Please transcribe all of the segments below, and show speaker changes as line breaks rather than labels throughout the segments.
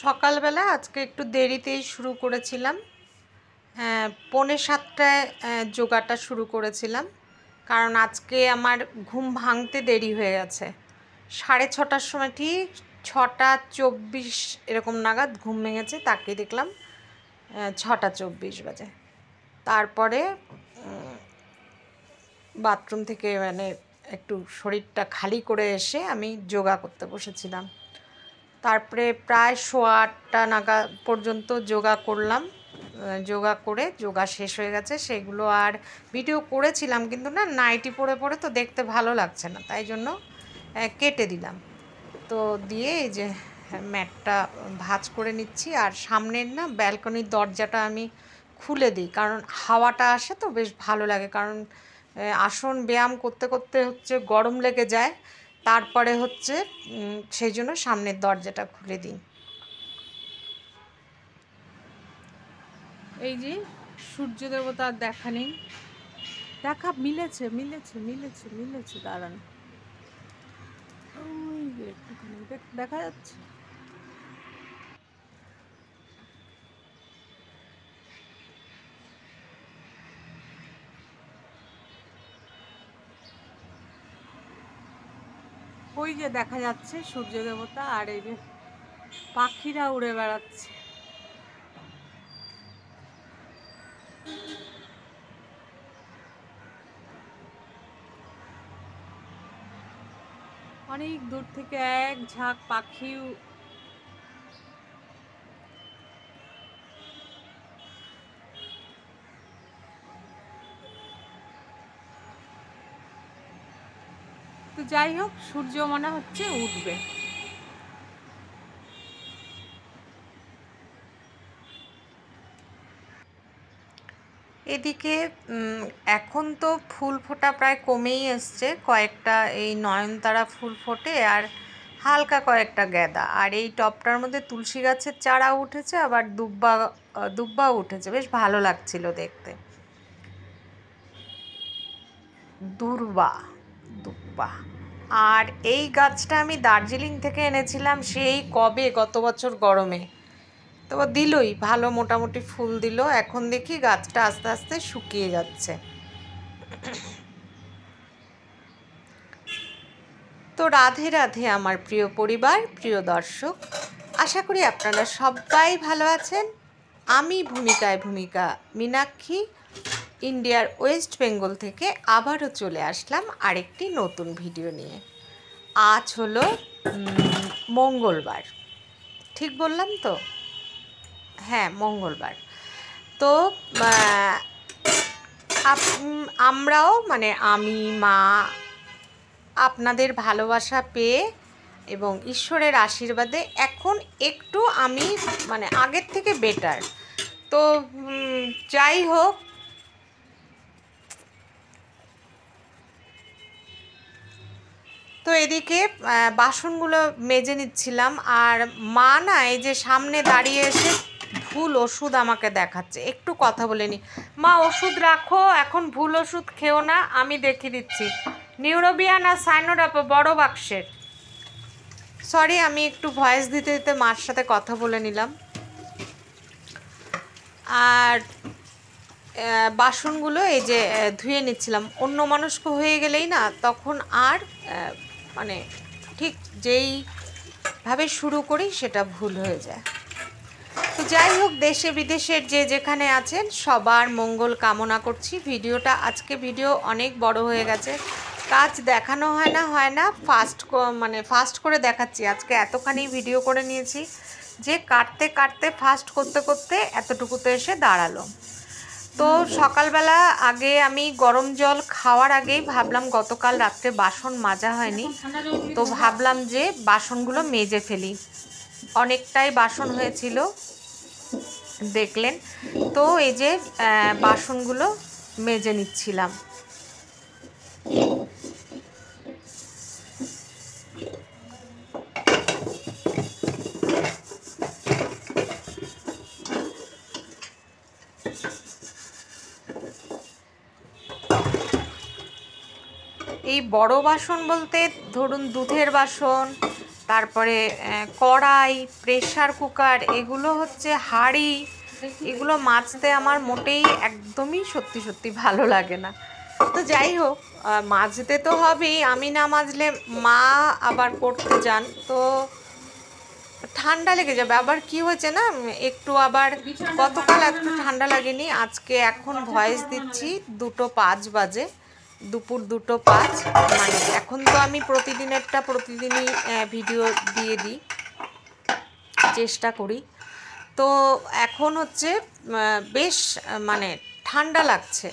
সকালবেলা আজকে একটু দেরিতেই শুরু করেছিলাম। 6:45টায় যোগাটা শুরু করেছিলাম, কারণ আজকে আমার ঘুম ভাঙতে দেরি হয়ে গেছে। 6:30টার সময় ঠিক 6:24 এরকম নাগাদ ঘুম ভেঙেছে, তাকিয়ে দেখলাম 6:24 বাজে। তারপরে বাথরুম থেকে একটু শরীরটা খালি করে এসে আমি যোগা করতে বসেছিলাম। তারপরে প্রায় 8:15 নাগাদ পর্যন্ত যোগা করলাম। যোগা করে যোগা শেষ হয়ে গেছে, সেগুলো আর ভিডিও করেছিলাম, কিন্তু নাইটি পরে পরে তো দেখতে ভালো লাগছে না, তাই জন্য কেটে দিলাম। তো দিয়ে এই যে ম্যাটটা ভাঁজ করে নিচ্ছি, আর সামনের ব্যালকনির দরজাটা আমি খুলে দিই, কারণ হাওয়াটা আসে তো বেশ ভালো লাগে। কারণ আসন ব্যায়াম করতে করতে গরম লেগে যায়, তারপরে সেই জন্য সামনের দরজাটা খুলে দিই। এই যে সূর্য দেবতার দেখা নেই, দেখা মিলেছে মিলেছে মিলেছে মিলেছে দাঁড়ান, ওই যে একটুখানি দেখা যাচ্ছে। ওই যে দেখা যাচ্ছে সূর্য দেবতা, আর এই যে পাখিরা উড়ে বেড়াচ্ছে। অনেক দূর থেকে এক ঝাঁক পাখি তো যাই হোক, সূর্য মনে হচ্ছে উঠবে। এদিকে এখন তো ফুল ফোটা প্রায় কমেই এসছে, কয়েকটা এই নয়নতারা ফুল ফোটে, আর হালকা কয়েকটা গ্যাদা, আর এই টবটার মধ্যে তুলসী গাছের চারা উঠেছে, আবার দুব্বাও উঠেছে, বেশ ভালো লাগছিল দেখতে। দুব্বা। আর এই গাছটা আমি দার্জিলিং থেকে এনেছিলাম সেই কবে, গত বছর গরমে। তো দিলই ভালো, মোটামুটি ফুল দিল। এখন দেখি গাছটা আস্তে আস্তে শুকিয়ে যাচ্ছে। তো রাধে রাধে আমার প্রিয় পরিবার, প্রিয় দর্শক, আশা করি আপনারা সবাই ভালো আছেন। আমি ভূমিকা মীনাক্ষী ইন্ডিয়ার ওয়েস্ট বেঙ্গল থেকে আবারও চলে আসলাম আরেকটি নতুন ভিডিও নিয়ে। আজ হলো মঙ্গলবার, ঠিক বললাম তো? হ্যাঁ, মঙ্গলবার। তো আমরাও আমি, মা, আপনাদের ভালোবাসা পেয়ে এবং ঈশ্বরের আশীর্বাদে এখন একটু আমি আগের থেকে বেটার। তো যাই হোক, তো এদিকে বাসনগুলো মেজে নিচ্ছিলাম, আর মা এই যে সামনে দাঁড়িয়ে এসে ভুল ওষুধ আমাকে দেখাচ্ছে। একটু কথা বলে নি। মা, ওষুধ রাখো, এখন ভুল ওষুধ খেও না, আমি দেখিয়ে দিচ্ছি। নিউরোবিয়ান আর সাইনোডাপ বড় বাক্সের। সরি, আমি একটু ভয়েস দিতে দিতে মার সাথে কথা বলে নিলাম। আর বাসনগুলো এই যে ধুয়ে নিচ্ছিলাম। অন্যমনস্ক হয়ে গেলেই তখন আর ঠিক যেইভাবে শুরু করি সেটা ভুল হয়ে যায়। তো যাই হোক, দেশে বিদেশের যে যেখানে আছেন সবার মঙ্গল কামনা করছি। আজকে ভিডিও অনেক বড় হয়ে গেছে, কাজ দেখানো হয় না, ফাস্ট করে দেখাচ্ছি। আজকে এতখানি ভিডিও করে নিয়েছি যে কাটতে কাটতে ফাস্ট করতে করতে এতটুকুতে এসে দাঁড়ালো। তো সকালবেলা আগে আমি গরম জল খাওয়ার আগেই ভাবলাম, গতকাল রাত্রে বাসন মাজা হয়নি, তো ভাবলাম যে বাসনগুলো মেজে ফেলি। অনেকটাই বাসন হয়েছিল দেখলেন। তো এই যে বাসনগুলো মেজে নিচ্ছিলাম। এই বড় বাসন বলতে ধরুন দুধের বাসন, তারপরে কড়াই, প্রেসার কুকার, এগুলো হচ্ছে হাঁড়ি, এগুলো মাজতে আমার মোটেই একদমই সত্যি সত্যি ভালো লাগে না। তো যাই হোক, মাজতে তো হবেই, আমি না মাজলে মা আবার করতে যান, তো ঠান্ডা লেগে যাবে। আবার কি হয়েছে না, একটু আবার গতকাল একটু ঠান্ডা লাগেনি, আজকে এখন ভয়েস দিচ্ছি 2:05 বাজে, দুপুর 2:05। মানে এখন তো আমি প্রতিদিনেরটা প্রতিদিনই ভিডিও দিয়ে দিই, চেষ্টা করি। তো এখন হচ্ছে বেশ মানে ঠান্ডা লাগছে,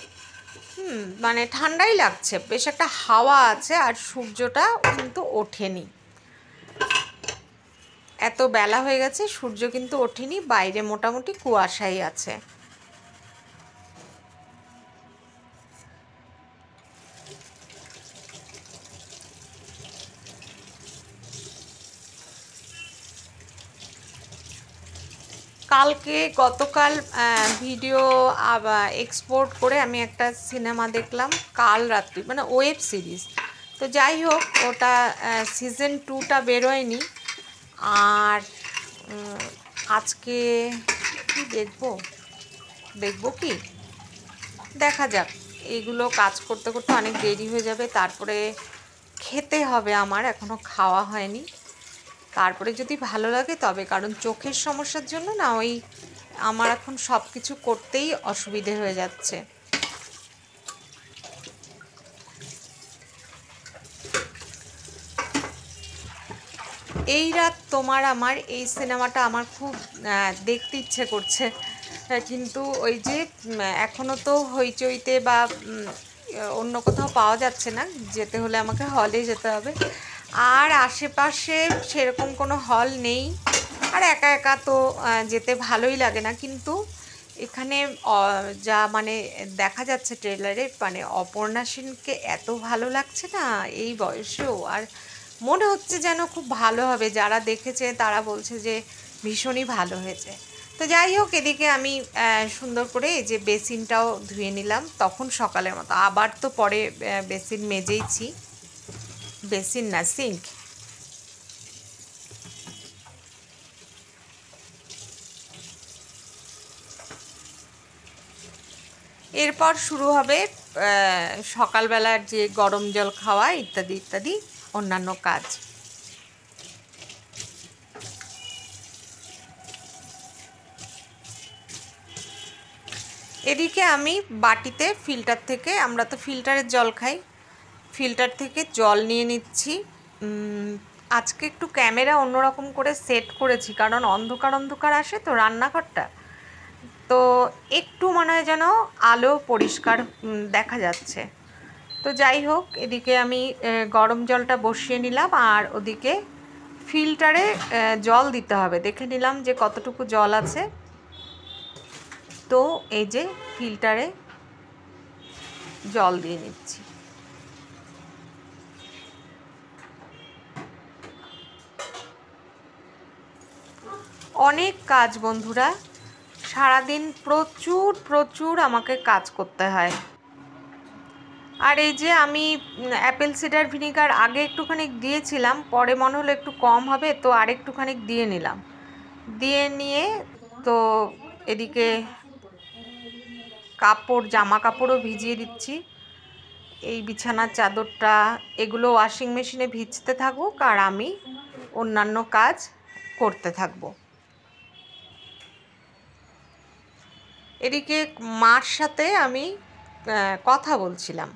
মানে ঠান্ডাই লাগছে, বেশ একটা হাওয়া আছে, আর সূর্যটা কিন্তু ওঠেনি। এত বেলা হয়ে গেছে, সূর্য কিন্তু ওঠেনি, বাইরে মোটামুটি কুয়াশাই আছে। গতকাল ভিডিও এক্সপোর্ট করে আমি একটা সিনেমা দেখলাম কাল রাত্রি, মানে ওয়েব সিরিজ। তো যাই হোক, ওটা সিজন 2টা বেরোয়নি। আর আজকে কি দেখবো কি দেখা যাক। এইগুলো কাজ করতে করতে অনেক দেরি হয়ে যাবে, তারপরে খেতে হবে, আমার এখনও খাওয়া হয়নি। তারপরে যদি ভালো লাগে তবে, কারণ চোখের সমস্যার জন্য না ওই আমার এখন সব কিছু করতেই অসুবিধে হয়ে যাচ্ছে। এই রাত তোমার আমার, এই সিনেমাটা আমার খুব দেখতে ইচ্ছে করছে, কিন্তু ওই যে এখনও তো হইচইতে বা অন্য কোথাও পাওয়া যাচ্ছে না, যেতে হলে আমাকে হলে যেতে হবে, আর আশেপাশে সেরকম কোনো হল নেই, আর একা একা তো যেতে ভালোই লাগে না। কিন্তু এখানে যা মানে দেখা যাচ্ছে ট্রেলারে, মানে অপর্ণা সেনকে এত ভালো লাগছে না এই বয়সেও, আর মনে হচ্ছে যেন খুব ভালো হবে। যারা দেখেছে তারা বলছে যে ভীষণই ভালো হয়েছে। তো যাই হোক, এদিকে আমি সুন্দর করে এই যে বেসিনটাও ধুয়ে নিলাম, তখন সকালের মতো। আবার তো পরে বেসিন মেজেইছি, বেসিন না সিঙ্ক। এরপর শুরু হবে সকালবেলার যে গরম জল খাওয়া ইত্যাদি ইত্যাদি অন্যান্য কাজ। এদিকে আমি বাটিতে ফিল্টার থেকে, আমরা তো ফিল্টারের জল খাই, ফিল্টার থেকে জল নিয়ে নিচ্ছি। আজকে একটু ক্যামেরা অন্যরকম করে সেট করেছি, কারণ অন্ধকার অন্ধকার আসে তো রান্নাঘরটা, তো একটু মনে হয় যেন আলো পরিষ্কার দেখা যাচ্ছে। তো যাই হোক, এদিকে আমি গরম জলটা বসিয়ে নিলাম, আর ওদিকে ফিল্টারে জল দিতে হবে, দেখে নিলাম যে কতটুকু জল আছে। তো এই যে ফিল্টারে জল দিয়ে নিচ্ছি। অনেক কাজ বন্ধুরা, সারাদিন প্রচুর প্রচুর আমাকে কাজ করতে হয়। আর এই যে আমি অ্যাপেল সিডার ভিনিগার আগে একটুখানি দিয়েছিলাম, পরে মনে হলো একটু কম হবে, তো আর একটুখানি দিয়ে নিলাম। দিয়ে নিয়ে তো এদিকে জামা কাপড়ও ভিজিয়ে দিচ্ছি। এই বিছানার চাদরটা, এগুলো ওয়াশিং মেশিনে ভিজতে থাকুক, আর আমি অন্যান্য কাজ করতে থাকবো। এদিকে মার সাথে আমি কথা বলছিলাম।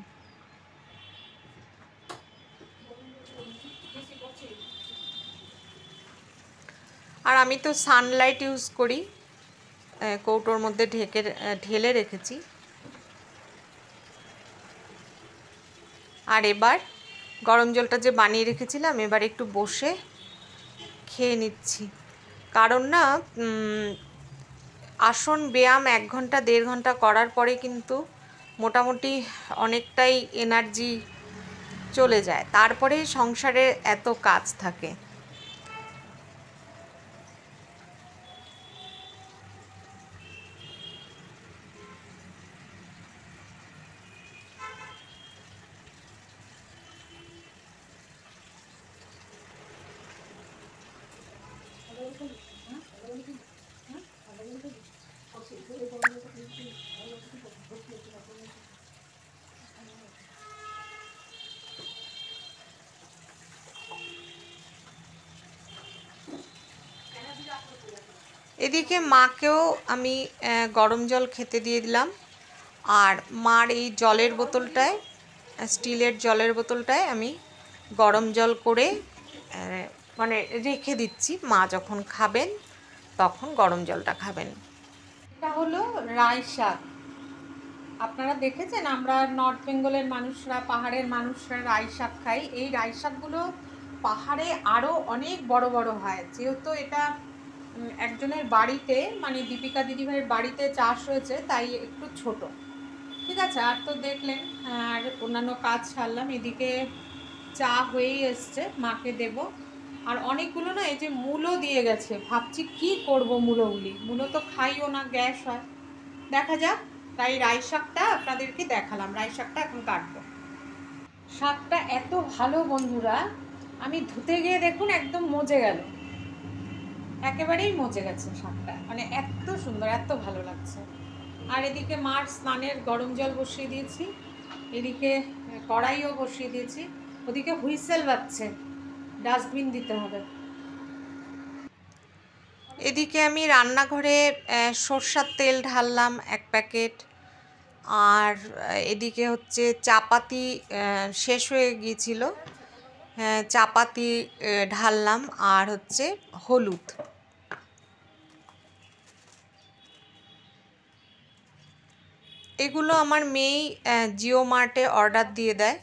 আর আমি তো সানলাইট ইউজ করি, কৌটোর মধ্যে ঢেলে রেখেছি। আর এবার গরম জলটা যে বানিয়ে রেখেছিলাম, এবার একটু বসে খেয়ে নিচ্ছি। কারণ না আসন ব্যায়াম 1 ঘন্টা 1.5 ঘন্টা করার পরে কিন্তু মোটামুটি অনেকটাই এনার্জি চলে যায়, তারপরে সংসারে এত কাজ থাকে। এদিকে মাকেও আমি গরম জল খেতে দিয়ে দিলাম। আর মার এই জলের বোতলটায়, স্টিলের জলের বোতলটায় আমি গরম জল করে মানে রেখে দিচ্ছি, মা যখন খাবেন তখন গরম জলটা খাবেন। এটা হলো রাই শাক। আপনারা দেখেছেন আমরা নর্থ বেঙ্গলের মানুষরা, পাহাড়ের মানুষরা রাই শাক খাই। এই রাই শাকগুলো পাহাড়ে আরও অনেক বড় বড় হয়, যেহেতু এটা একজনের বাড়িতে, মানে দীপিকা দিদিভাইয়ের বাড়িতে চাষ হয়েছে, তাই একটু ছোট। ঠিক আছে, আর তো দেখলেন, আর অন্যান্য কাজ ছাড়লাম। এদিকে চা হয়েই এসছে, মাকে দেব। আর অনেকগুলো না এই যে মূলো দিয়ে গেছে, ভাবছি কি করব মূলোগুলি। মূলো তো খাইও না, গ্যাস হয়, দেখা যাক। তাই রাই শাকটা আপনাদেরকে দেখালাম, রাই শাকটা এখন কাটবো। শাকটা এত ভালো বন্ধুরা, আমি ধুতে গিয়ে দেখুন একদম মজে গেল, একেবারেই মজে গেছে শাকটা, মানে এত সুন্দর, এত ভালো লাগছে। আর এদিকে মার স্নানের গরম জল বসিয়ে দিয়েছি, এদিকে কড়াইও বসিয়ে দিয়েছি, ওদিকে হুইসেল বাজছে, ডাস্টবিন দিতে হবে। এদিকে আমি রান্নাঘরে সরষার তেল ঢাললাম 1 প্যাকেট। আর এদিকে হচ্ছে চাপাতি শেষ হয়ে গিয়েছিল, চাপাতি ঢাললাম। আর হচ্ছে হলুদ। এগুলো আমার মেয়েই জিও মার্টে অর্ডার দিয়ে দেয়,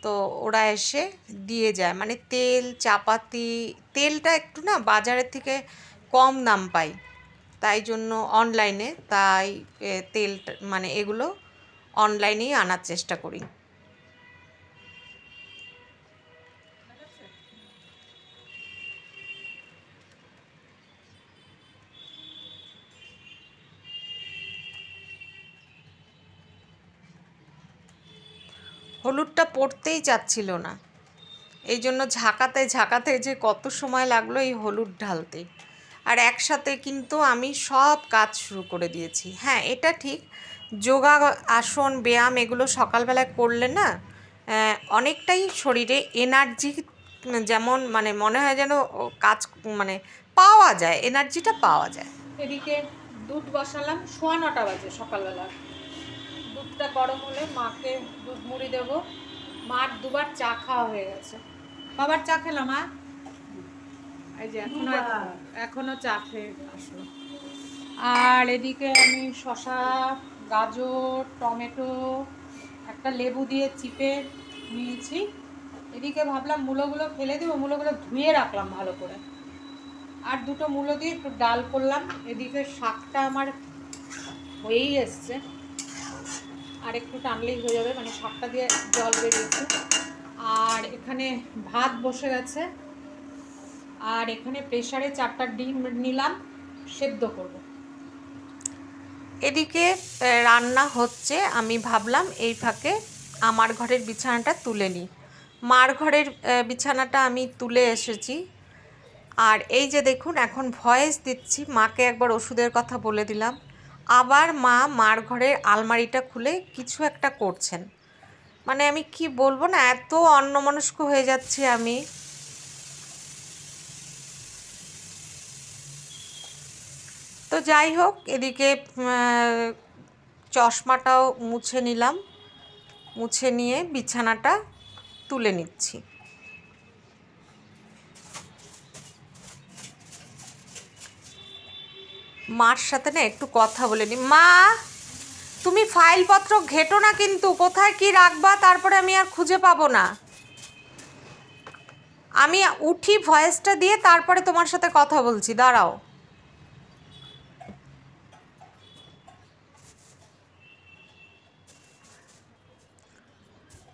তো ওরা এসে দিয়ে যায়। মানে তেল, চাপাতি, তেলটা একটু না বাজারের থেকে কম দাম পাই, তাই জন্য অনলাইনে, তাই তেলটা মানে এগুলো অনলাইনেই আনার চেষ্টা করি। হলুদটা পড়তেই চাচ্ছিল না, এই জন্য ঝাঁকাতে ঝাঁকাতে যে কত সময় লাগলো এই হলুদ ঢালতে। আর একসাথে কিন্তু আমি সব কাজ শুরু করে দিয়েছি। হ্যাঁ, এটা ঠিক, যোগা আসন ব্যায়াম এগুলো সকালবেলায় করলে না অনেকটাই শরীরে এনার্জি, যেমন মানে মনে হয় যেন কাজ মানে পাওয়া যায়, এনার্জিটা পাওয়া যায়। এদিকে দুধ বসালাম, 9:15 বাজে সকালবেলা। দুধটা গরম হলে মাকে দুধ মুড়ি দেবো। মার দুবার চা খাওয়া হয়ে গেছে। কবার চা খেলাম মা? এই যে এখনো চা খেয়ে আসলো। আর এদিকে আমি শসা, গাজর, টমেটো, একটা লেবু দিয়ে চিপে নিয়েছি। এদিকে ভাবলাম মূলোগুলো ফেলে দেবো, মূলোগুলো ধুয়ে রাখলাম ভালো করে। আর দুটো মূলো দিয়ে একটু ডাল করলাম। এদিকে শাকটা আমার হয়েই এসছে, আর একটু টানলেই হয়ে যাবে, মানে শাকটা দিয়ে জল বেরিয়েছে। আর এখানে ভাত বসে গেছে। আর এখানে প্রেসারে 4টা ডিম নিলাম, সেদ্ধ করব। এদিকে রান্না হচ্ছে, আমি ভাবলাম এই ফাঁকে আমার ঘরের বিছানাটা তুলে নিই। মার ঘরের বিছানাটা আমি তুলে এসেছি। আর এই যে দেখুন, এখন ভয়েস দিচ্ছি, মাকে একবার ওষুধের কথা বলে দিলাম। আবার মার ঘরের আলমারিটা খুলে কিছু একটা করছেন, মানে আমি কি বলবো না, এত অন্যমনস্ক হয়ে যাচ্ছি আমি। তো যাই হোক, এদিকে চশমাটাও মুছে নিলাম, মুছে নিয়ে বিছানাটা তুলে নিচ্ছি। মার সাথে না একটু কথা বলে নি। মা, তুমি ফাইলপত্র ঘেটো না কিন্তু, কোথায় কি রাখবা তারপরে আমি আর খুঁজে পাবো না। আমি উঠি, ভয়েসটা দিয়ে তারপরে তোমার সাথে কথা বলছি, দাঁড়াও।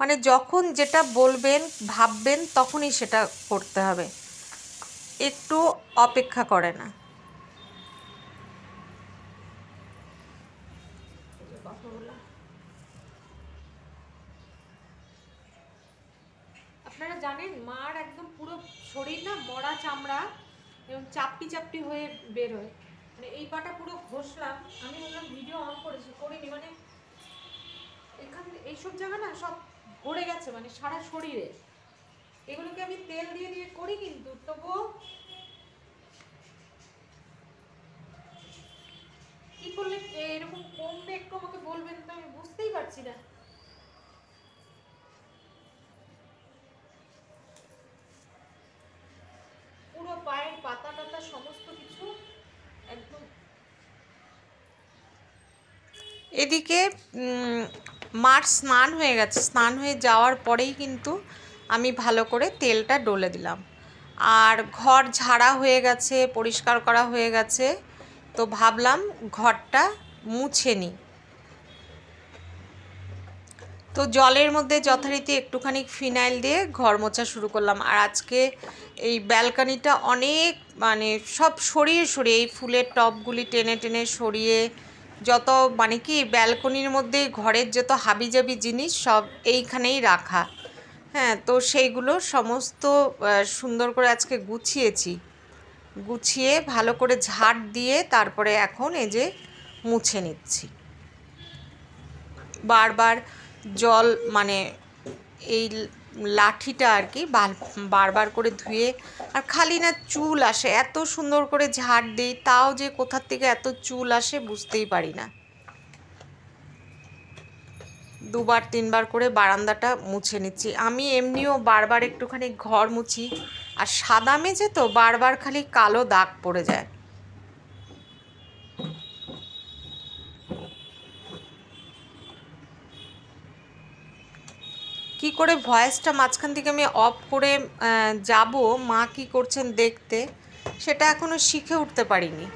মানে যখন যেটা বলবেন ভাববেন তখনই সেটা করতে হবে, একটু অপেক্ষা করে না। আপনারা জানেন মার একদম পুরো শরীর না মরা চামড়া, এবং চাপটি চাপটি হয়ে বেরোয়। মানে এই পাটা পুরো ঘষলাম, আমি বললাম ভিডিও অন করিনি, মানে এখানে এইসব জায়গা না সব ভরে গেছে, মানে সারা শরীরে। এগুলোকে আমি তেল দিয়ে দিয়ে করি, কিন্তু তবুও কি করলে এরকম কমবে একটু আমাকে বলবেন তো, আমি বুঝতেই পারছি না। পুরো পায়ের পাতা টাতা সমস্ত কিছু একদম। এদিকে মার স্নান হয়ে গেছে, স্নান হয়ে যাওয়ার পরেই কিন্তু আমি ভালো করে তেলটা ডলে দিলাম। আর ঘর ঝাড়া হয়ে গেছে, পরিষ্কার করা হয়ে গেছে, তো ভাবলাম ঘরটা মুছে নিই। তো জলের মধ্যে যথারীতি একটুখানি ফিনাইল দিয়ে ঘর মোছা শুরু করলাম। আর আজকে এই ব্যালকনিটা অনেক মানে সব সরিয়ে সরিয়ে, এই ফুলের টবগুলি টেনে টেনে সরিয়ে, যত মানে কি ব্যালকনির মধ্যে ঘরের যত হাবিজাবি জিনিস সব এইখানেই রাখা। হ্যাঁ, তো সেইগুলো সমস্ত সুন্দর করে আজকে গুছিয়ে ভালো করে ঝাড় দিয়ে তারপরে এখন এই যে মুছে নিচ্ছি। বারবার জল মানে এই লাঠিটা আর কি বারবার করে ধুয়ে, আর খালি না চুল আসে, এত সুন্দর করে ঝাড় দিই তাও যে কোথার থেকে এত চুল আসে বুঝতেই পারি না। দুবার তিনবার করে বারান্দাটা মুছে নিচ্ছি। আমি এমনিও বারবার একটুখানি ঘর মুছি, আর সাদা মেঝে তো বারবার খালি কালো দাগ পড়ে যায়। কি করে ভয়েসটা মাঝখান থেকে আমি অফ করে যাব মা কি করছেন দেখতে, সেটা এখনও শিখে উঠতে পারিনি।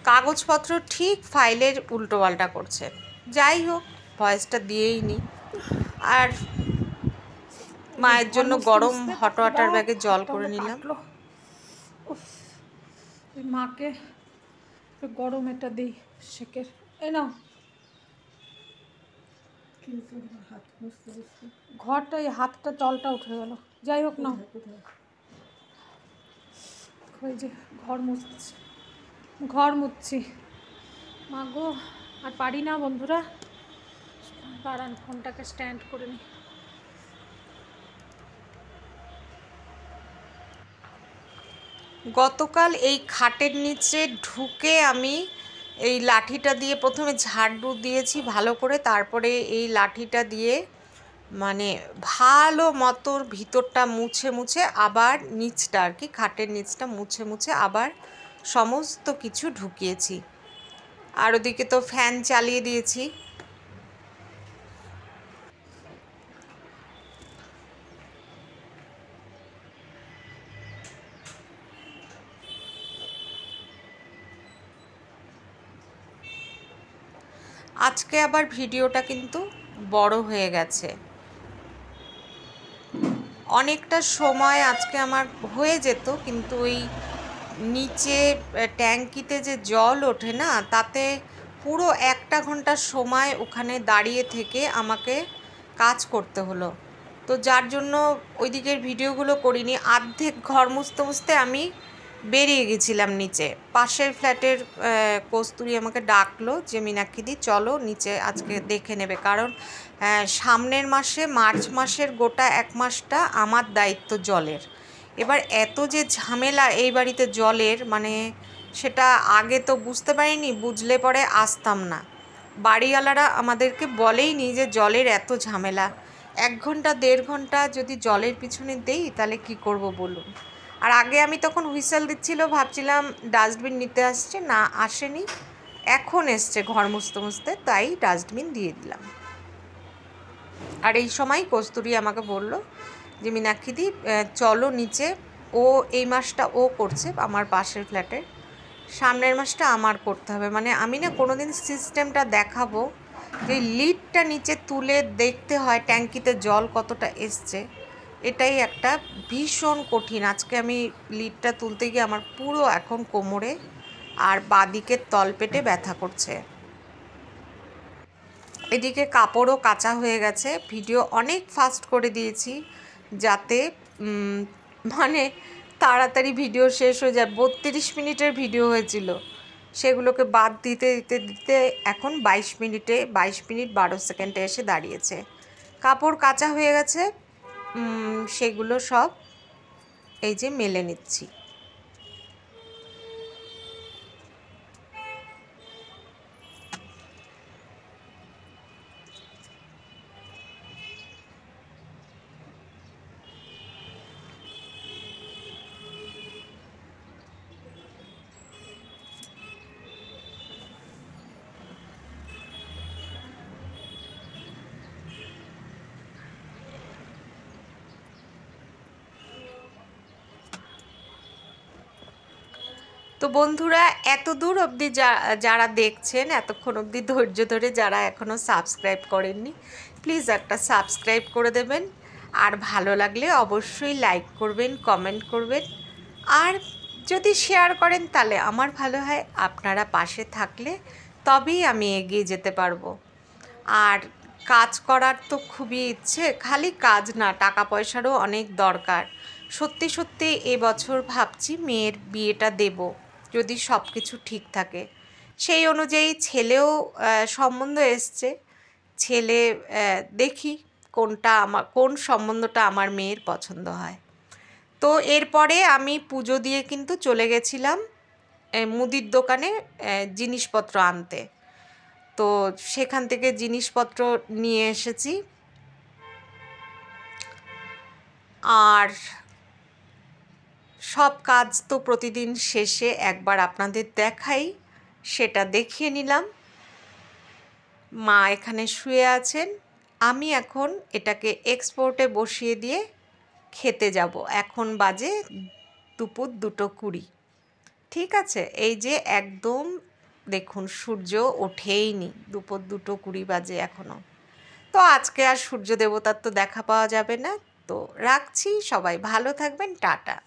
কাগজপত্র ঠিক ফাইলের উল্টোপাল্টা করছে। যাই হোক, ভয়েসটা দিয়েই নি। আর মায়ের জন্য গরম হট ওয়াটার ব্যাগে জল করে নিলাম।
মাকে গরম এটা দিই শেকের, এই নাও। ঘরটা এই হাতটা জলটা উঠে গেল, যাই হোক না, ওই যে ঘর মুছছি। মা গো, আর পারি না বন্ধুরা, দাঁড়ান ফোনটাকে স্ট্যান্ড করে নিই।
গতকাল এই খাটের নিচে ঢুকে আমি এই লাঠিটা দিয়ে প্রথমে ঝাড়ু দিয়েছি ভালো করে, তারপরে এই লাঠিটা দিয়ে মানে ভালো মতো ভিতরটা মুছে আবার নিচটা আর কি, খাটের নিচটা মুছে আবার সমস্ত কিছু ঢুকিয়েছি। আর ওদিকে তো ফ্যান চালিয়ে দিয়েছি। আজকে আবার ভিডিওটা কিন্তু বড় হয়ে গেছে, অনেকটা সময় আজকে আমার হয়ে যেত, কিন্তু ওই নিচে ট্যাঙ্কিতে যে জল ওঠে না, তাতে পুরো 1 ঘন্টা সময় ওখানে দাঁড়িয়ে থেকে আমাকে কাজ করতে হলো। তো যার জন্য ওই দিকের ভিডিওগুলো করিনি। অর্ধেক ঘর মুছতে আমি বেরিয়ে গেছিলাম নিচে। পাশের ফ্ল্যাটের কস্তুরি আমাকে ডাকলো যে মীনাক্ষীদি চলো নিচে আজকে দেখে নেবে, কারণ সামনের মাসে মার্চ মাসের গোটা 1 মাসটা আমার দায়িত্ব জলের। এবার এত যে ঝামেলা এই বাড়িতে জলের, মানে সেটা আগে তো বুঝতে পারিনি, বুঝলে পরে আসতাম না। বাড়িওয়ালারা আমাদেরকে বলেইনি যে জলের এত ঝামেলা। 1 ঘন্টা 1.5 ঘন্টা যদি জলের পিছনে দেই তাহলে কি করব বলুন। আর আগে আমি তখন হুইসেল দিচ্ছিল, ভাবছিলাম ডাস্টবিন নিতে আসছে, না আসেনি, এখন এসছে ঘর মুছতে, তাই ডাস্টবিন দিয়ে দিলাম। আর এই সময় কস্তুরি আমাকে বলল যে মীনাক্ষীদি চলো নিচে, ও এই মাসটা ও করছে আমার পাশের ফ্ল্যাটের, সামনের মাসটা আমার করতে হবে। মানে আমি না কোনোদিন সিস্টেমটা দেখাবো যে লিডটা নিচে তুলে দেখতে হয় ট্যাঙ্কিতে জল কতটা এসছে, এটাই একটা ভীষণ কঠিন। আজকে আমি লিডটা তুলতে গিয়ে আমার পুরো এখন কোমরে আর বাঁদিকের তলপেটে ব্যথা করছে। এদিকে কাপড়ও কাচা হয়ে গেছে, ভিডিও অনেক ফাস্ট করে দিয়েছি যাতে মানে তাড়াতাড়ি ভিডিও শেষ হয়ে যায়। 32 মিনিটের ভিডিও হয়েছিল, সেগুলোকে বাদ দিতে দিতে দিতে এখন 22 মিনিট 12 সেকেন্ডে এসে দাঁড়িয়েছে। কাপড় কাচা হয়ে গেছে, সেগুলো সব এই যে মেলে নিচ্ছি। তো বন্ধুরা, এত দূর অবধি যারা দেখছেন, এতক্ষণ অবধি ধৈর্য ধরে যারা এখনও সাবস্ক্রাইব করেননি, প্লিজ একটা সাবস্ক্রাইব করে দেবেন। আর ভালো লাগলে অবশ্যই লাইক করবেন, কমেন্ট করবেন, আর যদি শেয়ার করেন তাহলে আমার ভালো হয়। আপনারা পাশে থাকলে তবেই আমি এগিয়ে যেতে পারবো। আর কাজ করার তো খুবই ইচ্ছে, খালি কাজ না, টাকা পয়সারও অনেক দরকার। সত্যি সত্যি এবছর ভাবছি মেয়ের বিয়েটা দেব, যদি সব কিছু ঠিক থাকে। সেই অনুযায়ী ছেলেও সম্বন্ধ এসছে। ছেলে দেখি কোন সম্বন্ধটা আমার মেয়ের পছন্দ হয়। তো এরপরে আমি পুজো দিয়ে কিন্তু চলে গেছিলাম মুদির দোকানে জিনিসপত্র আনতে। তো সেখান থেকে জিনিসপত্র নিয়ে এসেছি। আর সব কাজ তো প্রতিদিন শেষে একবার আপনাদের দেখাই, সেটা দেখিয়ে নিলাম। মা এখানে শুয়ে আছেন, আমি এখন এটাকে এক্সপোর্টে বসিয়ে দিয়ে খেতে যাব। এখন বাজে দুপুর 2:20। ঠিক আছে, এই যে একদম দেখুন সূর্য ওঠেইনি, দুপুর 2:20 বাজে এখনও। তো আজকে আর সূর্য দেবতার তো দেখা পাওয়া যাবে না। তো রাখছি, সবাই ভালো থাকবেন, টাটা।